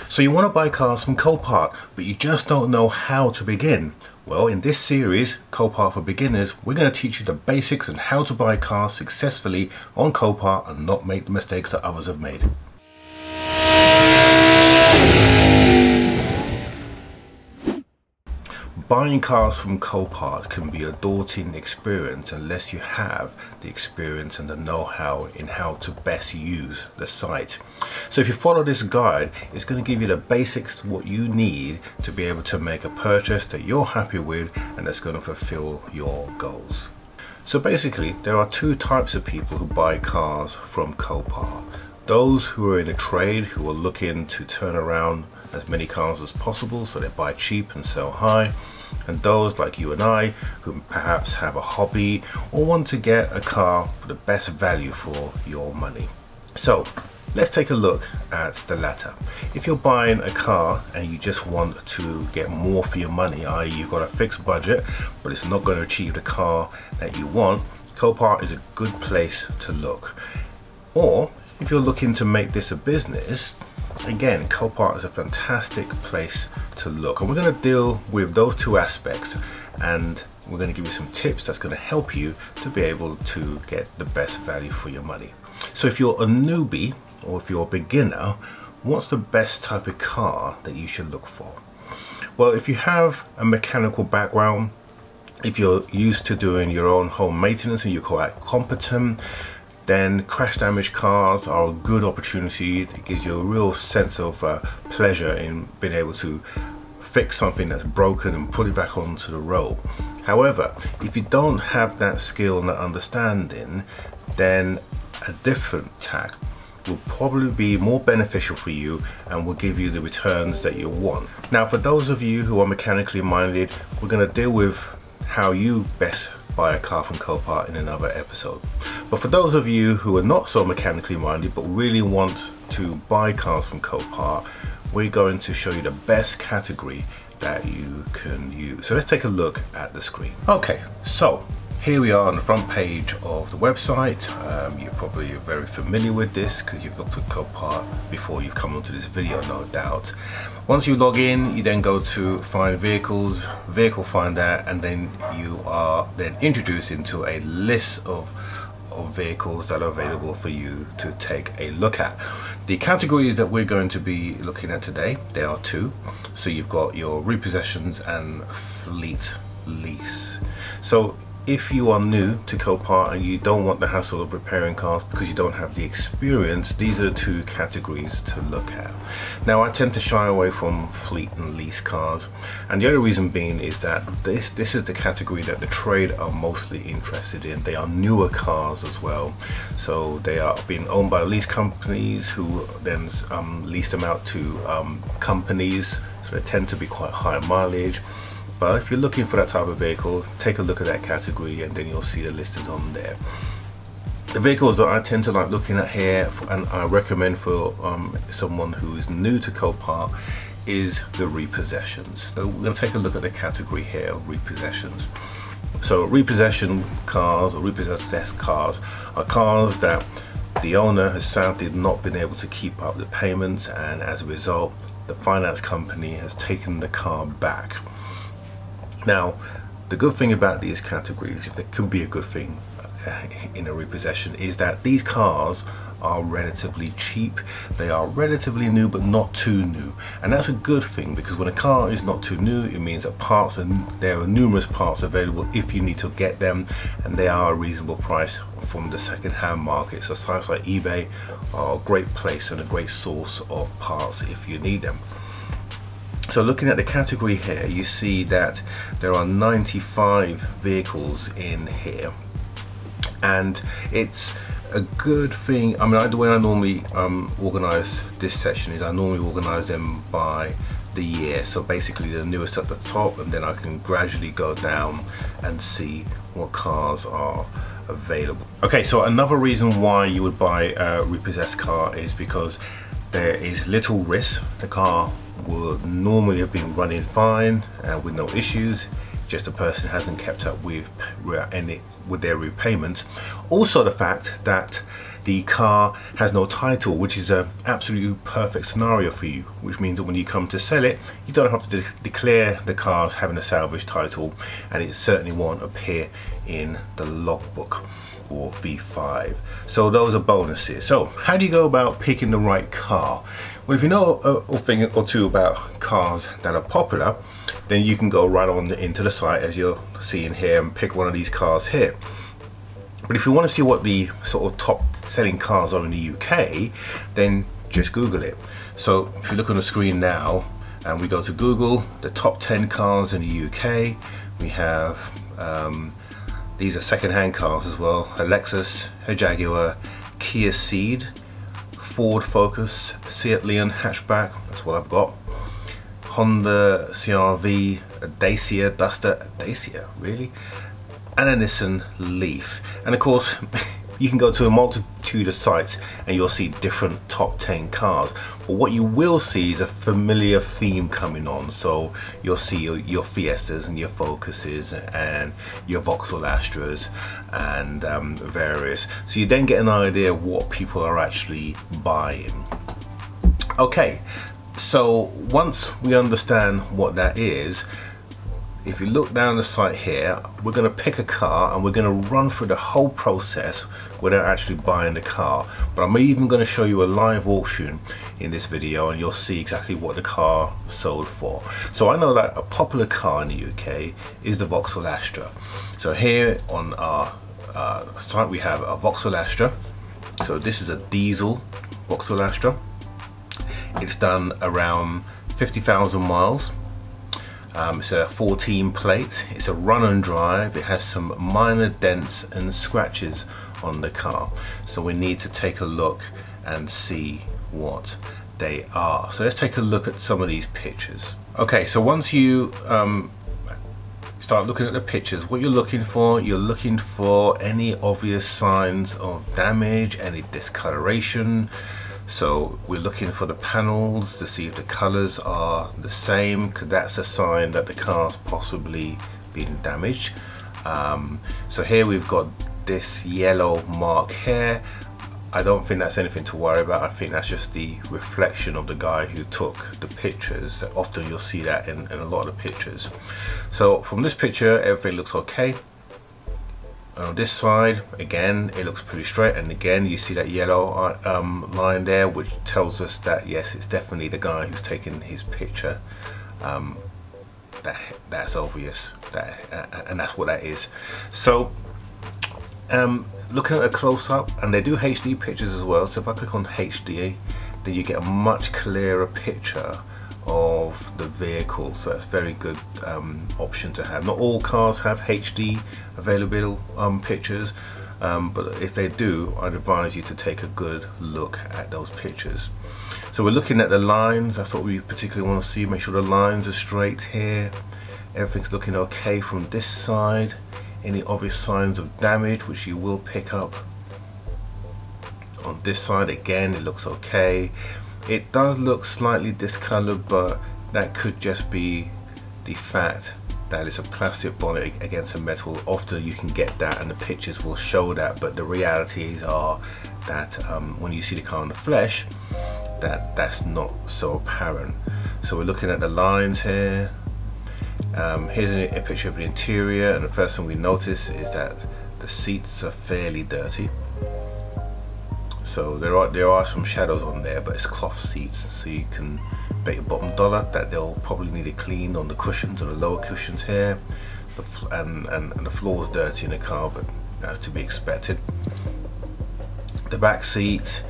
So you want to buy cars from Copart, but you just don't know how to begin. Well, in this series, Copart for Beginners, we're going to teach you the basics on how to buy cars successfully on Copart and not make the mistakes that others have made. Buying cars from Copart can be a daunting experience unless you have the experience and the know-how in how to best use the site. So if you follow this guide, it's going to give you the basics, what you need to be able to make a purchase that you're happy with and that's going to fulfill your goals. So basically, there are two types of people who buy cars from Copart. Those who are in a trade, who are looking to turn around as many cars as possible, so they buy cheap and sell high. And those like you and I who perhaps have a hobby or want to get a car for the best value for your money. So let's take a look at the latter. If you're buying a car and you just want to get more for your money, i.e. you've got a fixed budget but it's not going to achieve the car that you want, Copart is a good place to look. Or if you're looking to make this a business, again, Copart is a fantastic place to look, and we're going to deal with those two aspects, and we're going to give you some tips that's going to help you to be able to get the best value for your money. So if you're a newbie or if you're a beginner, what's the best type of car that you should look for? Well, if you have a mechanical background, if you're used to doing your own home maintenance and you're quite competent, then crash damage cars are a good opportunity. It gives you a real sense of pleasure in being able to fix something that's broken and put it back onto the road. However, if you don't have that skill and that understanding, then a different tack will probably be more beneficial for you and will give you the returns that you want. Now, for those of you who are mechanically minded, we're going to deal with how you best buy a car from Copart in another episode. But for those of you who are not so mechanically minded but really want to buy cars from Copart, we're going to show you the best category that you can use. So let's take a look at the screen. Okay, so here we are on the front page of the website. You're probably very familiar with this because you've looked at Copart before you've come onto this video, no doubt. Once you log in, you then go to find vehicles, vehicle finder, and then you are then introduced into a list of vehicles that are available for you to take a look at. The categories that we're going to be looking at today, there are two. So you've got your repossessions and fleet lease. So if you are new to Copart and you don't want the hassle of repairing cars because you don't have the experience, these are the two categories to look at. Now, I tend to shy away from fleet and lease cars, and the other reason being is that this is the category that the trade are mostly interested in. They are newer cars as well, so they are being owned by lease companies who then lease them out to companies, so they tend to be quite high mileage. But if you're looking for that type of vehicle, take a look at that category and then you'll see the listings on there. The vehicles that I tend to like looking at here and I recommend for someone who is new to Copart is the repossessions. So we're going to take a look at the category here of repossessions. So repossession cars or repossessed cars are cars that the owner has sadly not been able to keep up the payments, and as a result the finance company has taken the car back. Now, the good thing about these categories, if there could be a good thing in a repossession, is that these cars are relatively cheap. They are relatively new but not too new, and that's a good thing because when a car is not too new, it means that parts, and there are numerous parts available if you need to get them, and they are a reasonable price from the second-hand market. So sites like eBay are a great place and a great source of parts if you need them. So looking at the category here, you see that there are 95 vehicles in here, and it's a good thing. I mean, the way I normally organize this section is I normally organize them by the year. So basically the newest at the top, and then I can gradually go down and see what cars are available. Okay, so another reason why you would buy a repossessed car is because there is little risk. The car will normally have been running fine with no issues, just the person hasn't kept up with their repayments. Also the fact that the car has no title, which is an absolutely perfect scenario for you, which means that when you come to sell it, you don't have to declare the car as having a salvage title, and it certainly won't appear in the logbook or V5. So those are bonuses. So how do you go about picking the right car? Well, if you know a thing or two about cars that are popular, then you can go right on into the site, as you're seeing here, and pick one of these cars here. But if you want to see what the sort of top selling cars are in the UK, then just Google it. So if you look on the screen now and we go to Google, the top 10 cars in the UK, we have, these are second-hand cars as well, a Lexus, a Jaguar, Kia Ceed, Ford Focus, Seat Leon hatchback, that's what I've got, Honda CR-V, a Dacia Duster, a Dacia, really? And a Nissan Leaf. And of course, you can go to a multitude of sites and you'll see different top 10 cars. But what you will see is a familiar theme coming on. So you'll see your Fiestas and your Focuses and your Vauxhall Astras and various. So you then get an idea of what people are actually buying. Okay, so once we understand what that is, if you look down the site here, we're going to pick a car and we're going to run through the whole process without actually buying the car. But I'm even going to show you a live auction in this video and you'll see exactly what the car sold for. So I know that a popular car in the UK is the Vauxhall Astra. So here on our site we have a Vauxhall Astra. So this is a diesel Vauxhall Astra. It's done around 50,000 miles. It's a 14 plate, it's a run and drive, it has some minor dents and scratches on the car. So we need to take a look and see what they are. So let's take a look at some of these pictures. Okay, so once you start looking at the pictures, what you're looking for any obvious signs of damage, any discoloration. So we're looking for the panels to see if the colors are the same, because that's a sign that the car's possibly been damaged. So here we've got this yellow mark here. I don't think that's anything to worry about. I think that's just the reflection of the guy who took the pictures. Often you'll see that in a lot of the pictures. So from this picture, everything looks okay. On this side, again, it looks pretty straight, and again you see that yellow line there, which tells us that yes, it's definitely the guy who's taken his picture. That's obvious, and that's what that is. So looking at a close-up, and they do HD pictures as well, so if I click on HD, then you get a much clearer picture of the vehicle. So that's a very good option to have. Not all cars have HD available pictures, but if they do, I'd advise you to take a good look at those pictures. So we're looking at the lines, that's what we particularly want to see. Make sure the lines are straight here, everything's looking okay from this side. Any obvious signs of damage, which you will pick up on this side, again it looks okay. It does look slightly discolored, but that could just be the fact that it's a plastic bonnet against a metal. Often you can get that and the pictures will show that, but the realities are that when you see the car in the flesh, that's not so apparent. So we're looking at the lines here. Here's a picture of the interior, and the first thing we notice is that the seats are fairly dirty. So there are some shadows on there, but it's cloth seats, so you can bet your bottom dollar that they'll probably need it cleaned on the cushions, on the lower cushions here. And the floor's dirty in the car, but that's to be expected. The back seat,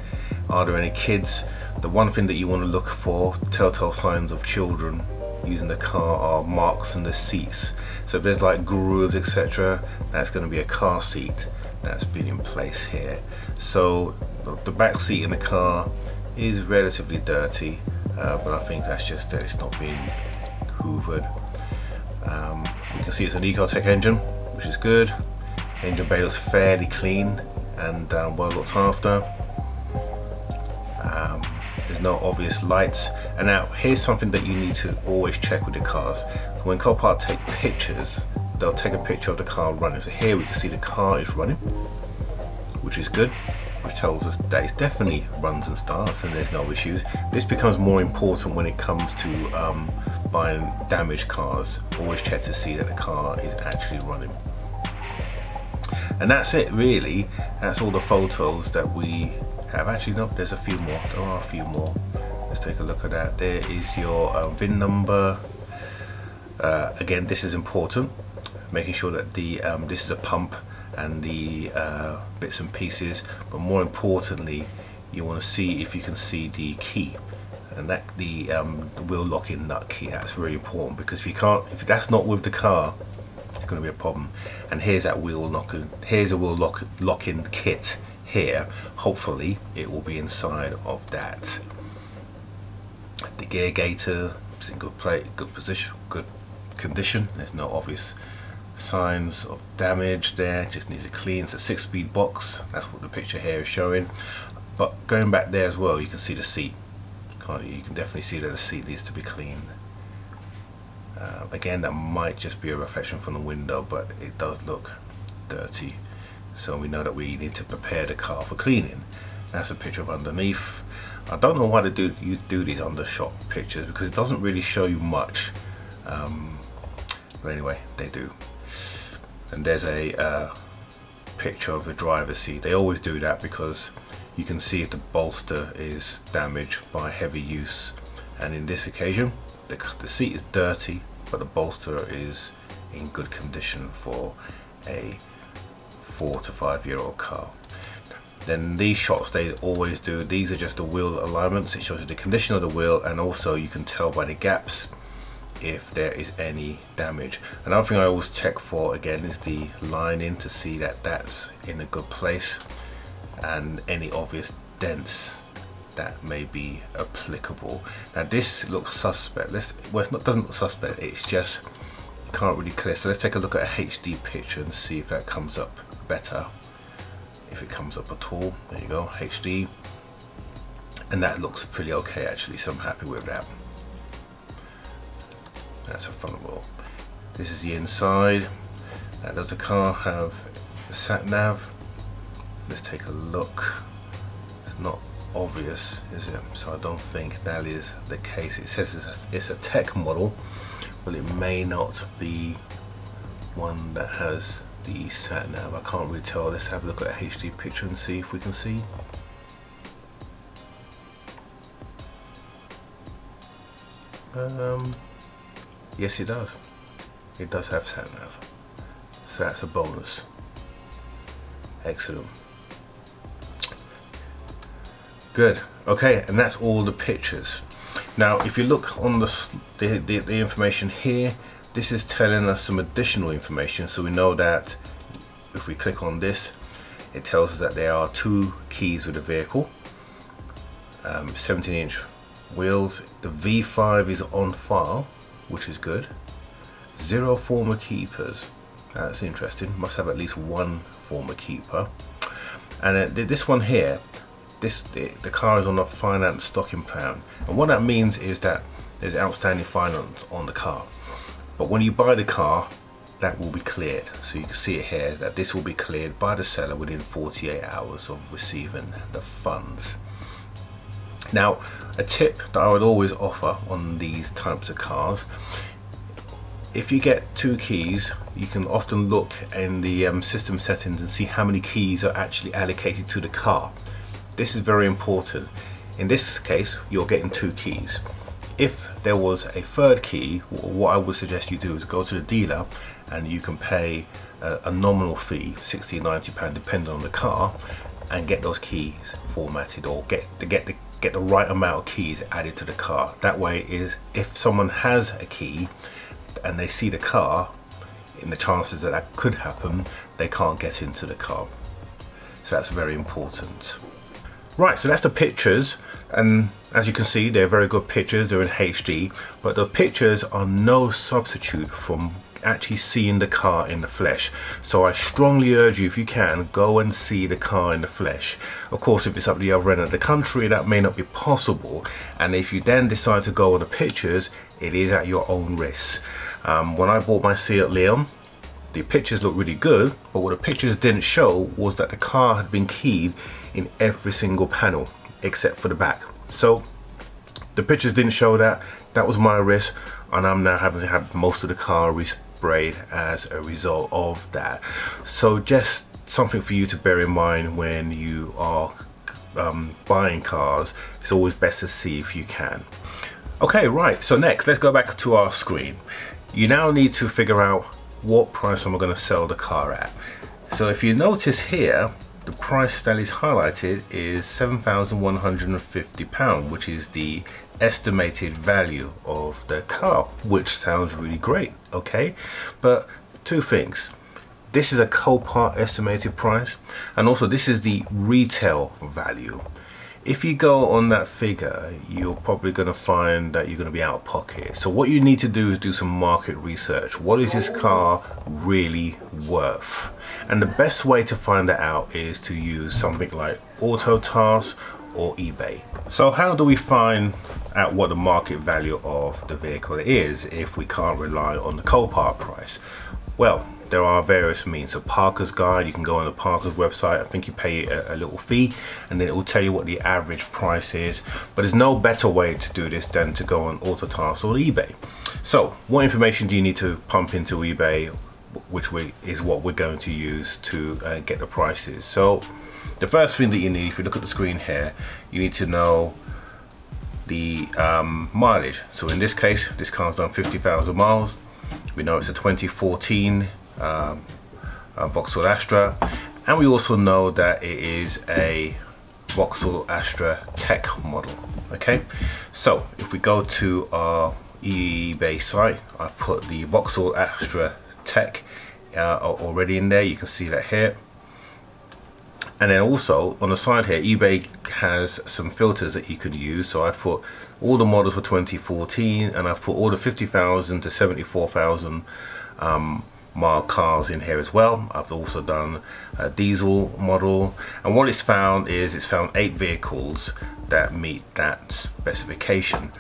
are there any kids? The one thing that you want to look for, telltale signs of children using the car, are marks on the seats. So if there's like grooves, etc., that's going to be a car seat that's been in place here. So the back seat in the car is relatively dirty, but I think that's just that it's not been hoovered. You can see it's an Ecotec engine, which is good. Engine bay looks fairly clean and well looked after. There's no obvious lights. And now here's something that you need to always check with the cars. When Copart take pictures, they'll take a picture of the car running. So here we can see the car is running, which is good. which tells us that it definitely runs and starts and there's no issues. This becomes more important when it comes to buying damaged cars. Always check to see that the car is actually running. And that's it really. That's all the photos that we have. Actually no, there's a few more. There are a few more. Let's take a look at that. There is your VIN number. Again, this is important, making sure that the this is a pump and the bits and pieces, but more importantly you want to see if you can see the key, and that the wheel locking nut key. That's very important, because if you can't, if that's not with the car, it's going to be a problem. And here's that wheel locking, here's a wheel locking kit here. Hopefully it will be inside of that. The gear gator is in good play, good position, good condition. There's no obvious signs of damage there, just needs a clean. It's a 6-speed box, that's what the picture here is showing. But going back there as well, you can see the seat. You can definitely see that the seat needs to be cleaned. Again, that might just be a reflection from the window, but it does look dirty, so we know that we need to prepare the car for cleaning. That's a picture of underneath. I don't know why they do these undershot pictures, because it doesn't really show you much, but anyway, they do. And there's a picture of the driver's seat. They always do that because you can see if the bolster is damaged by heavy use, and in this occasion the seat is dirty, but the bolster is in good condition for a 4 to 5 year old car. Then these shots, they always do, these are just the wheel alignments. It shows you the condition of the wheel, and also you can tell by the gaps if there is any damage. Another thing I always check for again is the lining, to see that that's in a good place, and any obvious dents that may be applicable. Now this looks suspect. Well, it doesn't look suspect, it's just you can't really clear. So let's take a look at a HD picture and see if that comes up better, if it comes up at all. There you go, HD, and that looks pretty okay actually, so I'm happy with that. That's a front wheel. This is the inside. Now, does the car have a sat nav? Let's take a look. It's not obvious, is it? So I don't think that is the case. It says it's a tech model, but it may not be one that has the sat nav. I can't really tell. Let's have a look at a HD picture and see if we can see. Yes, it does. It does have sat nav, so that's a bonus. Excellent. Good. Okay, and that's all the pictures. Now, if you look on the information here, this is telling us some additional information. So we know that if we click on this, it tells us that there are 2 keys with the vehicle, 17-inch wheels. The V5 is on file, which is good. 0 former keepers. That's interesting. Must have at least 1 former keeper. And this one here, the car is on a finance stocking plan, and what that means is that there's outstanding finance on the car. But when you buy the car, that will be cleared. So you can see it here that this will be cleared by the seller within 48 hours of receiving the funds. Now, a tip that I would always offer on these types of cars: if you get 2 keys, you can often look in the system settings and see how many keys are actually allocated to the car. This is very important. In this case, you're getting 2 keys. If there was a 3rd key, what I would suggest you do is go to the dealer, and you can pay a nominal fee, £60–90 depending on the car, and get those keys formatted, or get the right amount of keys added to the car. That way, is if someone has a key and they see the car, in the chances that that could happen, they can't get into the car. So that's very important. Right, so that's the pictures, and as you can see, they're very good pictures. They're in HD, but the pictures are no substitute from actually seeing the car in the flesh. So I strongly urge you, if you can, go and see the car in the flesh. Of course, if it's up the other end of the country, that may not be possible, and if you then decide to go on the pictures, it is at your own risk. When I bought my Seat Leon, the pictures look really good, but what the pictures didn't show was that the car had been keyed in every single panel except for the back. So the pictures didn't show that. That was my risk, and I'm now having to have most of the car resprayed as a result of that. So just something for you to bear in mind when you are buying cars. It's always best to see if you can. Okay, right, so next let's go back to our screen. You now need to figure out what price am I going to sell the car at. So if you notice here, the price that is highlighted is £7,150, which is the estimated value of the car, which sounds really great. Okay, but two things: this is a Copart estimated price, and also this is the retail value. If you go on that figure, you're probably going to find that you're going to be out of pocket. So what you need to do is do some market research. What is this car really worth? And the best way to find that out is to use something like AutoTask or eBay. So how do we find out what the market value of the vehicle is if we can't rely on the Copart price? Well, there are various means. So Parker's Guide, you can go on the Parker's website. I think you pay a little fee, and then it will tell you what the average price is. But there's no better way to do this than to go on AutoTask or eBay. So what information do you need to pump into eBay, which is what we're going to use to get the prices? So the first thing that you need, if you look at the screen here, you need to know the mileage. So in this case, this car's done 50,000 miles. We know it's a 2014 Vauxhall Astra, and we also know that it is a Vauxhall Astra Tech model. Okay, so if we go to our eBay site, I put the Vauxhall Astra Tech already in there. You can see that here. And then also on the side here, eBay has some filters that you could use. So I've put all the models for 2014, and I've put all the 50,000 to 74,000 mile cars in here as well. I've also done a diesel model, and what it's found is it's found 8 vehicles that meet that specification.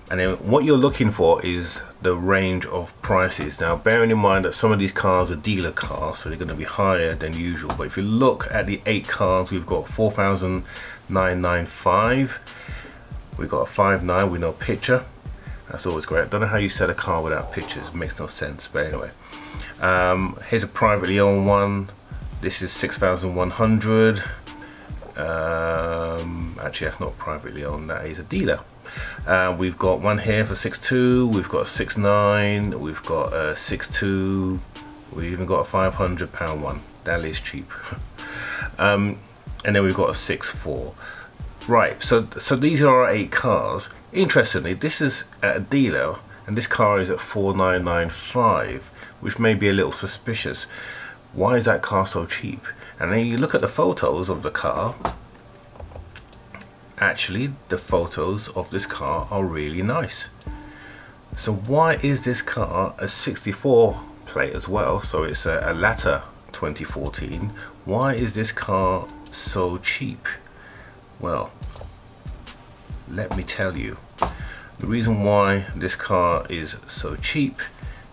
And then what you're looking for is the range of prices. Now, bearing in mind that some of these cars are dealer cars, so they're going to be higher than usual. But if you look at the 8 cars, we've got 4,995. We've got a 5.9 with no picture. That's always great. I don't know how you sell a car without pictures. It makes no sense. But anyway, here's a privately owned one. This is 6,100. Actually, that's not privately owned. That is a dealer. We've got one here for 6.2, we've got a 6.9, we've got a 6.2, we've even got a £500 one. That is cheap. And then we've got a 6.4. Right, so these are our 8 cars. Interestingly, this is at a dealer, and this car is at 4,995, which may be a little suspicious. Why is that car so cheap? And then you look at the photos of the car. Actually, the photos of this car are really nice. So why is this car a 64 plate as well? So it's a latter 2014. Why is this car so cheap? Well, let me tell you. The reason why this car is so cheap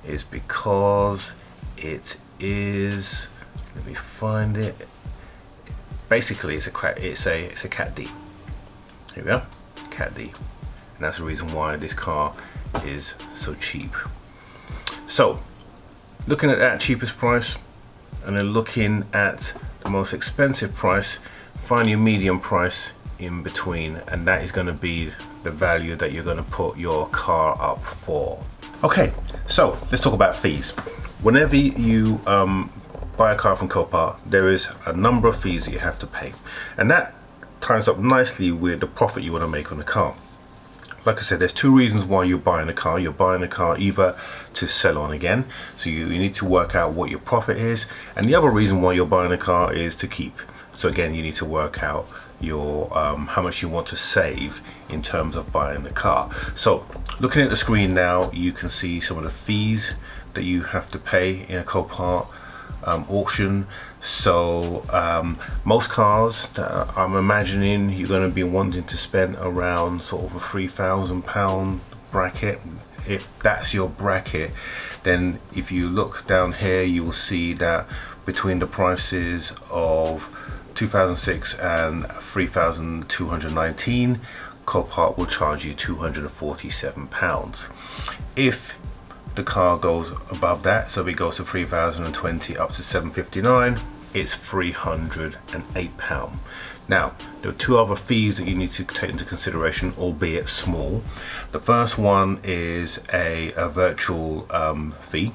is because it is, let me find it. Basically, it's a Cat D. Here we are, Cat D, and that's the reason why this car is so cheap. So, looking at that cheapest price, and then looking at the most expensive price, find your medium price in between, and that is going to be the value that you're going to put your car up for. Okay, so let's talk about fees. Whenever you buy a car from Copart, there is a number of fees that you have to pay, and that ties up nicely with the profit you want to make on the car. Like I said, there's 2 reasons why you're buying a car. You're buying a car either to sell on again, so you need to work out what your profit is, and the other reason why you're buying a car is to keep. So again, you need to work out your how much you want to save in terms of buying the car. So looking at the screen now, you can see some of the fees that you have to pay in a Copart auction. So most cars that I'm imagining you're going to be wanting to spend around sort of a £3,000 bracket. If that's your bracket, then if you look down here, you will see that between the prices of 2006 and 3,219, Copart will charge you £247. If the car goes above that, so it goes to 3,020 up to 759, it's £308. Now, there are two other fees that you need to take into consideration, albeit small. The first one is a virtual fee.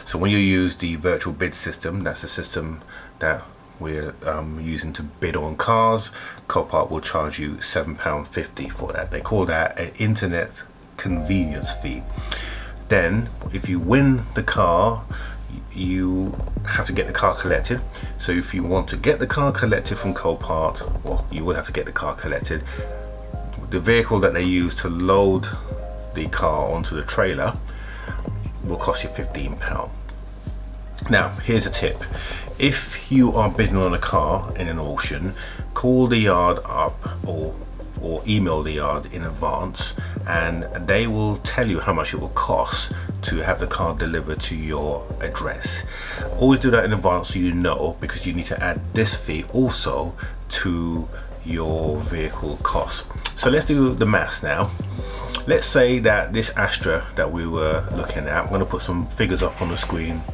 So when you use the virtual bid system, that's a system that we're using to bid on cars, Copart will charge you £7.50 for that. They call that an internet convenience fee. Then if you win the car, you have to get the car collected. So if you want to get the car collected from Copart, well, you will have to get the car collected. The vehicle that they use to load the car onto the trailer will cost you £15. Now, here's a tip. If you are bidding on a car in an auction, call the yard up or email the yard in advance, and they will tell you how much it will cost to have the car delivered to your address. Always do that in advance so you know, because you need to add this fee also to your vehicle cost. So let's do the maths now. Let's say that this Astra that we were looking at, I'm going to put some figures up on the screen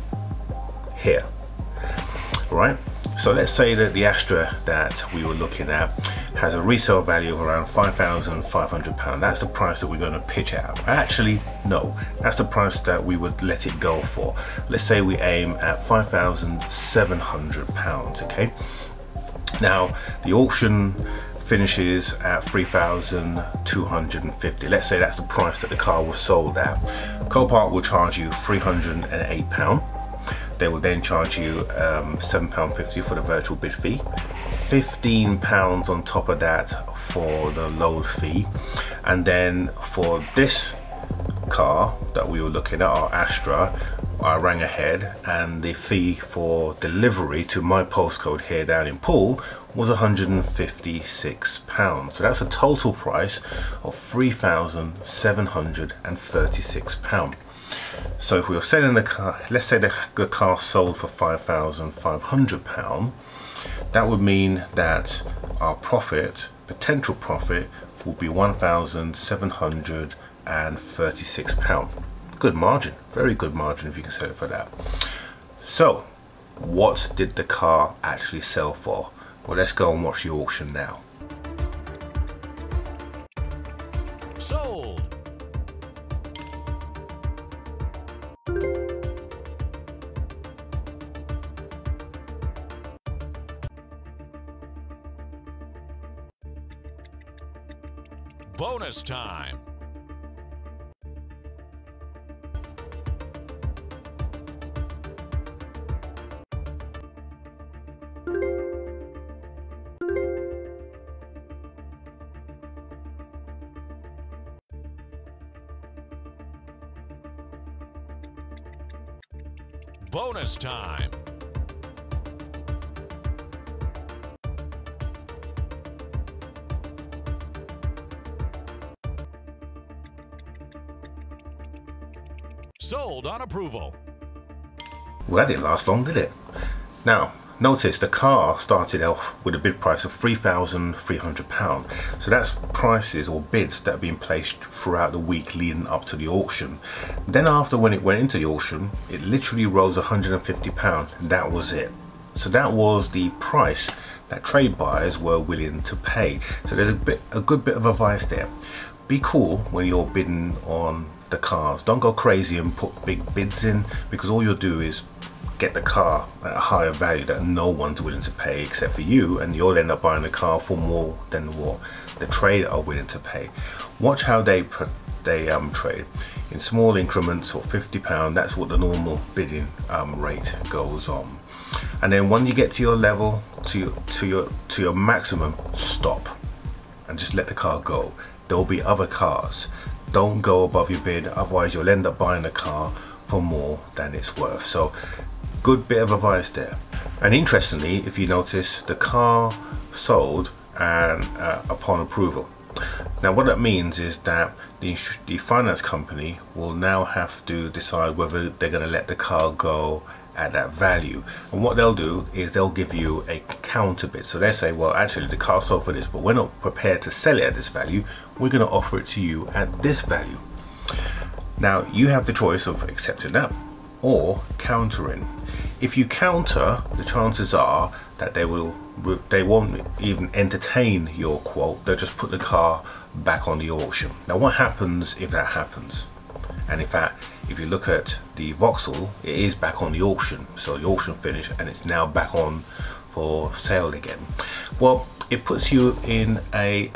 here, right? So let's say that the Astra that we were looking at has a resale value of around £5,500. That's the price that we're going to pitch at. Actually, no, that's the price that we would let it go for. Let's say we aim at £5,700, okay? Now, the auction finishes at 3,250. Let's say that's the price that the car was sold at. Copart will charge you £308. They will then charge you £7.50 for the virtual bid fee, £15 on top of that for the load fee, and then for this car that we were looking at, our Astra, I rang ahead and the fee for delivery to my postcode here down in Poole was £156. So that's a total price of £3,736. So if we were selling the car, let's say the car sold for £5,500, that would mean that our profit, potential profit, will be £1,736. Good margin, very good margin if you can sell it for that. So what did the car actually sell for? Well, let's go and watch the auction now. Sold. Bonus time. Bonus time. Sold on approval. Well, that didn't last long, did it? Now, notice the car started off with a bid price of £3,300. So that's prices or bids that have been placed throughout the week leading up to the auction. Then after, when it went into the auction, it literally rose £150. That was it. So that was the price that trade buyers were willing to pay. So there's a good bit of advice there. Be cool when you're bidding on the cars. Don't go crazy and put big bids in, because all you'll do is get the car at a higher value that no one's willing to pay except for you, and you'll end up buying the car for more than what the trader are willing to pay. Watch how they trade in small increments or £50. That's what the normal bidding rate goes on. And then when you get to your level, to your maximum, stop and just let the car go. There will be other cars. Don't go above your bid, otherwise you'll end up buying a car for more than it's worth. So good bit of advice there. And interestingly, if you notice, the car sold and upon approval. Now what that means is that the finance company will now have to decide whether they're going to let the car go at that value. And what they'll do is they'll give you a counter bid. So they say, well, actually the car sold for this, but we're not prepared to sell it at this value. We're going to offer it to you at this value. Now you have the choice of accepting that or countering. If you counter, the chances are that they won't even entertain your quote. They'll just put the car back on the auction. Now what happens if that happens? And in fact, if you look at the Vauxhall, it is back on the auction. So the auction finished and it's now back on for sale again. Well, it puts you in a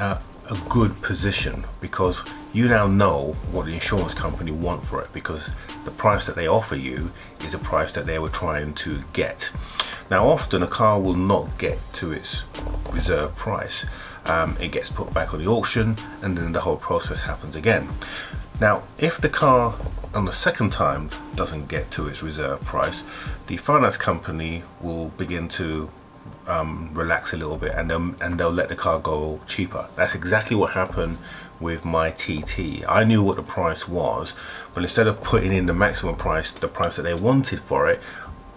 good position, because you now know what the insurance company want for it, because the price that they offer you is a price that they were trying to get. Now often a car will not get to its reserve price. It gets put back on the auction and then the whole process happens again. Now if the car on the second time doesn't get to its reserve price, the finance company will begin to relax a little bit, and they'll let the car go cheaper. That's exactly what happened with my TT. I knew what the price was, but instead of putting in the maximum price, the price that they wanted for it,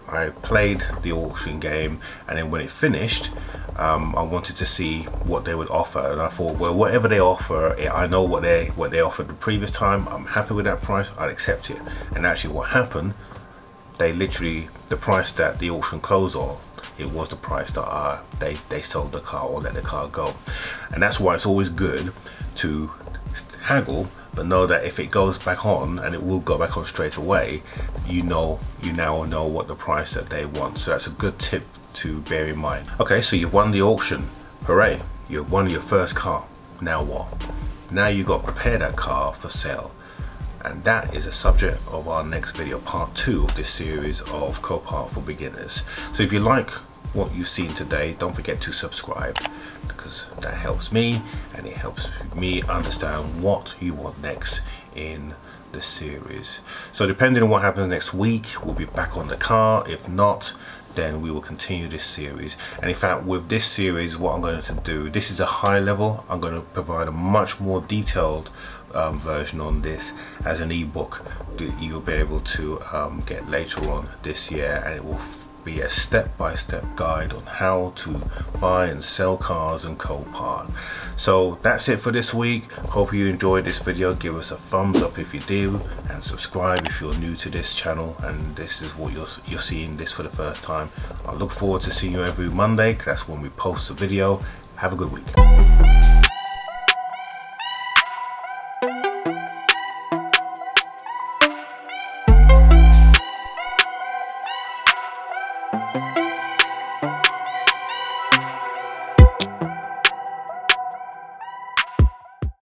I played the auction game, and then when it finished, I wanted to see what they would offer, and I thought, well, whatever they offer, I know what they offered the previous time. I'm happy with that price. I'll accept it. And actually, what happened? They literally, the price that the auction closed on, it was the price that they sold the car or let the car go. And that's why it's always good to haggle, but know that if it goes back on, and it will go back on straight away, you now know what the price that they want. So that's a good tip to bear in mind. Okay, so you've won the auction. Hooray, you've won your first car. Now what? Now you've got to prepare that car for sale. And that is the subject of our next video, part 2 of this series of Copart for beginners. So if you like what you've seen today, don't forget to subscribe, because that helps me and it helps me understand what you want next in the series. So depending on what happens next week, we'll be back on the car. If not, then we will continue this series. And in fact, with this series, what I'm going to do, this is a high level. I'm going to provide a much more detailed version on this as an ebook that you'll be able to get later on this year, and it will be a step-by-step guide on how to buy and sell cars in Copart. So that's it for this week. Hope you enjoyed this video. Give us a thumbs up if you do, and subscribe if you're new to this channel and this is what you're seeing this for the first time. I look forward to seeing you every Monday. That's when we post a video. Have a good week.